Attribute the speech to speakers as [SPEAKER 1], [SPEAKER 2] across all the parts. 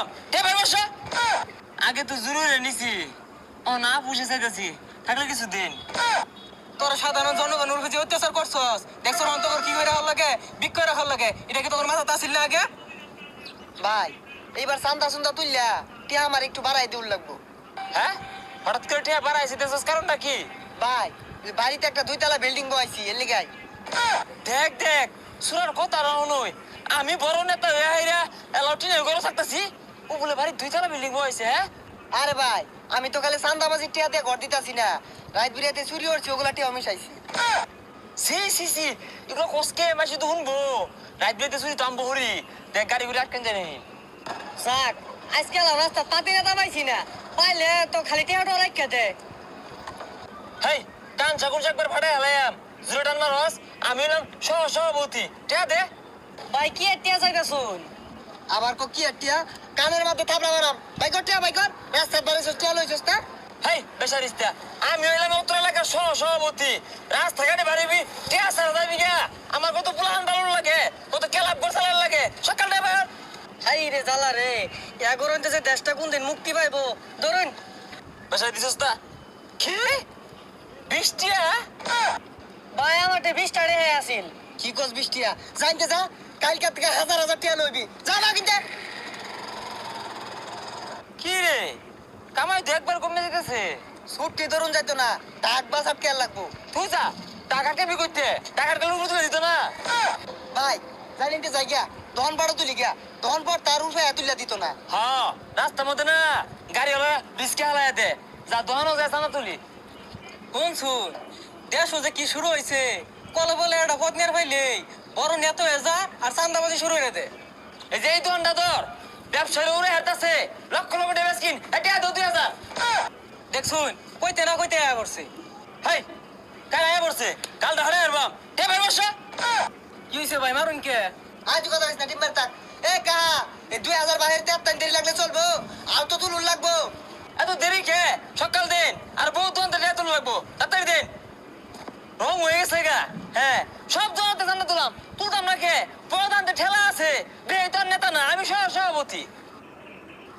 [SPEAKER 1] Album টেপার বসো। আগে তো জরুরি নিছি, ও না পুষে চাইতেছি, থাকলে কিছু দিন।
[SPEAKER 2] তোরা সাধারণ জনগণের উপর যে অত্যাচার করছস, দেখছো অন্তকর কি করে হল লাগে, বিক করে হল লাগে, এটা কি তোর মাথা আসিল না আগে? ভাই এইবার চান্দা সুন্দা তুললা টিয়া আমার একটু বাড়াই দিউল লাগবো।
[SPEAKER 1] হ্যাঁ, হঠাৎ করে টিয়া বাড়াইছে, দেখছস কারণটা কি?
[SPEAKER 2] ভাই বাড়িতে একটা 2 তলা বিল্ডিং বসাইছি এর লিগাই।
[SPEAKER 1] দেখ দেখ, সুরার কথা রাও নই, আমি বড় নেতা হয়ে হাইরা এলাউটিনের ঘরে থাকতেছি, ও বলে বাড়ি 2 তলা বিল্ডিং বসাইছে। হ্যাঁ
[SPEAKER 2] আরে ভাই আমি তো খালি চান্দাবাজি টিয়া দিয়ে ঘর দিতাছি না, রাত বিরাতে চুরি হচ্ছে ওগুলা টিয়া মিশাইছি।
[SPEAKER 1] সি সি সি, এগুলো কসকে মাসি তো শুনবো, রাত বিরাতে শুনি তো আম্বো হরি, দেখ গাড়িগুলি আটকান জানি।
[SPEAKER 2] যাক আজকাল রাস্তা পাতি নেতা পাইছি না, পাইলে তো খালি টিয়াটা রাখা দে।
[SPEAKER 1] হেই, কান চাকুর একবার ফাটাই হালাইয়াম, জুড়ে টান মারস, আমি হলাম সভাপতি, টিয়া দে।
[SPEAKER 2] ভাই কি টিয়া চাইতা শুন, আবার কি টিয়া কানের মধ্যে থাপড়া মারাম। বাইকর টিয়া বাইকর রাস্তার বারে টিয়া লইছস না।
[SPEAKER 1] হেই বেচারিস্তা, আমি হইলাম উত্তর এলাকার সভাপতি, রাস্তাঘাটে বাড়িবি টিয়া ছাড়া যাবি গা, আমার কত পুলান ডালন লাগে, কত কেলাপ গোসালার লাগে, সকালটা এবার।
[SPEAKER 2] হাই রে জ্বালা রে, এগরন যে দেশটা কোন দিন মুক্তি পাইবো ধরুন।
[SPEAKER 1] বেচারি দিছস তা কি বৃষ্টিয়া?
[SPEAKER 2] ভাই আমার 20 টাকা হে আসিল। কি কস 20 টিয়া জানতে যা, কালকে থেকে 1000 টিয়া লইবি, যা না কিনতে।
[SPEAKER 1] কি রে, কামাই তো একবার কমে যেতেছে।
[SPEAKER 2] ছুটি ধরুন যাইতো না, টাক বাস আটকে লাগবো।
[SPEAKER 1] তুই যা, টাকা কেবি করতে, টাকার কালো তুলে দিত না।
[SPEAKER 2] ভাই জানিতে যাই গিয়া ধন বাড়ো তুলি গিয়া, ধন পর তার উঠে তুলিয়া দিত না।
[SPEAKER 1] হ্যাঁ, রাস্তার মধ্যে না গাড়িওয়ালা রিস্কে হালাই দে, যা দোকানও যায় না তুলি।
[SPEAKER 2] কোন শুন দেশ যে কি শুরু হয়েছে, কলে বলে একটা পথ নিয়ে পাইলে বড় নেত হয়ে যা আর চান্দাবাজি শুরু হয়ে দে।
[SPEAKER 1] এই যে এই দোকানটা তোর ব্যবসায়ী উড়ে হাঁটতেছে, লক্ষ লক্ষ টাকা স্কিন, এটা 2000।
[SPEAKER 2] দেখছুন কইতে না কইতে আয়া করছে।
[SPEAKER 1] হাই, কাল আয়া পড়ছে, কালটা হারে আরবাম, টেপার বসো।
[SPEAKER 2] কি হইছে ভাই মারুন কে? আজ কথা কইছ না টিম মারতা। এ কাহা এই 2000 বাহির তে আত্তান দেরি লাগলে চলবো, আর তো তুলুন লাগবো।
[SPEAKER 1] এত দেরি খে, সকাল দিন আর বহু দোকান থেকে তুলে লাগবো, তাড়াতাড়ি দিন। রং হয়ে গেছে গা, হ্যাঁ সব জমাতে জানা তুলাম, তুলতাম না খে, প্রধান ঠেলা আছে, বে তোর নেতা না, আমি সভাপতি।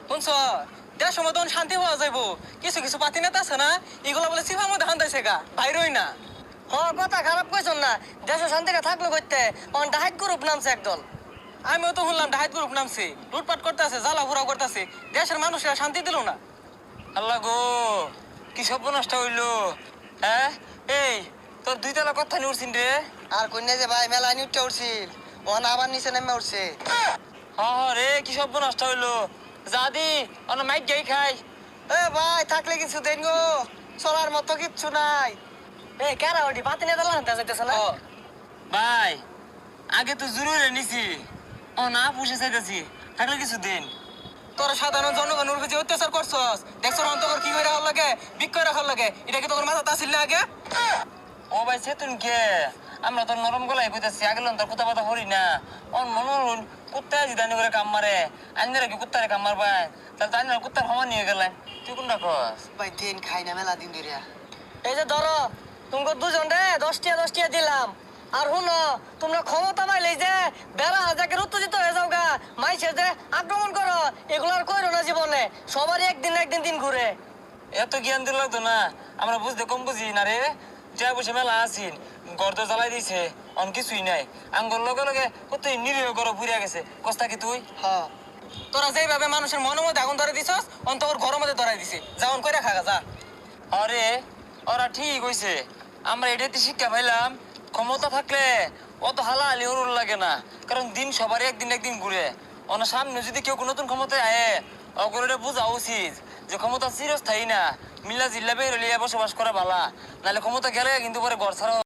[SPEAKER 2] শুনছ দেশ সময় তখন শান্তি হওয়া যাইবো, কিছু কিছু পাতি নেতা আছে না, এগুলো বলে সিফার মধ্যে হান্দাইছে গা, বাইরই না। হ কথা খারাপ কইছন না, দেশে শান্তিটা থাকলো করতে অন ডাহাত গ্রুপ নামছে একদল। আমিও তো শুনলাম ডাহাত গ্রুপ নামছে, লুটপাট করতেছে, জ্বালা ঘোরাও করতেছে, দেশের মানুষেরা শান্তি দিল না।
[SPEAKER 1] আল্লাহ গো, কি সর্বনষ্ট হইলো। হ্যাঁ, এই তোর 2 তলা কথা নিয়ে উঠছিন রে।
[SPEAKER 2] আর কন্যা যে ভাই মেলা নিউটটা উঠছিল, ওন আবার নিচে নেমে উঠছে।
[SPEAKER 1] রে, কি সর্বনষ্ট হইলো, যা দি অন্য মাইক গাই খাই।
[SPEAKER 2] এ ভাই থাকলে কিছু দেন গো, চলার মতো কিচ্ছু নাই। এ কেরা ওটি পাতি নেতা লাগাতে যাইতেছে না।
[SPEAKER 1] ভাই আগে তো জরুরি নিছি, ও না পুষে চাইতেছি, থাকলে কিছু দিন।
[SPEAKER 2] তোরা সাধারণ জনগণের উপর যে অত্যাচার করছস, দেখছো অন্তকর কি করে হল লাগে, বিক করে হল লাগে, এটা কি তোর মাথা আসিল না আগে?
[SPEAKER 1] ও ভাই সেতুন কে, আমরা তো নরম গলায় কইতাছি, আগে তোর কুত্তা পাতা হরি না, ওর মনোরণ কুত্তায় জিদানি করে কাম মারে, আইনারা কি কুত্তারে কাম মারবাই, তাহলে তো আইনারা কুত্তার হওয়া নিয়ে গেলেন, তুই কোনটা কস?
[SPEAKER 2] ভাই দিন খাই না মেলা দিন ধরিয়া। এই যে ধরো তুমি দুজন রে 10 টিয়া দিলাম, আর শুনো তোমরা ক্ষমতা পাইলে যে বেড়া হাজাকে উত্তেজিত হয়ে যাও গা, মাইসে যে আক্রমণ করো, এগুলো আর কইরো না জীবনে, সবারই একদিন না একদিন দিন ঘুরে।
[SPEAKER 1] এত জ্ঞান দিল লাগতো না, আমরা বুঝতে কম বুঝি না রে, যা বসে মেলা আসিন, গর্দ জ্বালাই দিছে, অন কিছুই নাই, আঙ্গর লগে লগে কত নিরীহ গরো ফুরিয়া গেছে, কস্তা কি তুই?
[SPEAKER 2] হ্যাঁ তোরা যেভাবে মানুষের মনের মধ্যে আগুন ধরে দিছস, অন্তর ঘরের মধ্যে ধরাই দিছে, যাওন কইরা খাগা যা।
[SPEAKER 1] আরে ওরা ঠিক হইছে, আমরা এটাতে শিক্ষা পাইলাম, ক্ষমতা থাকলে অত হালাহালি হরুর লাগে না, কারণ দিন সবারই একদিন একদিন ঘুরে। ওনার সামনে যদি কেউ নতুন ক্ষমতায় আয়ে, অগরে বোঝা উচিত যে ক্ষমতা চিরস্থায়ী না, মিল্লা জিল্লা বের হলিয়া বসবাস করা ভালা, নাহলে ক্ষমতা গেলে কিন্তু পরে ঘর ছাড়া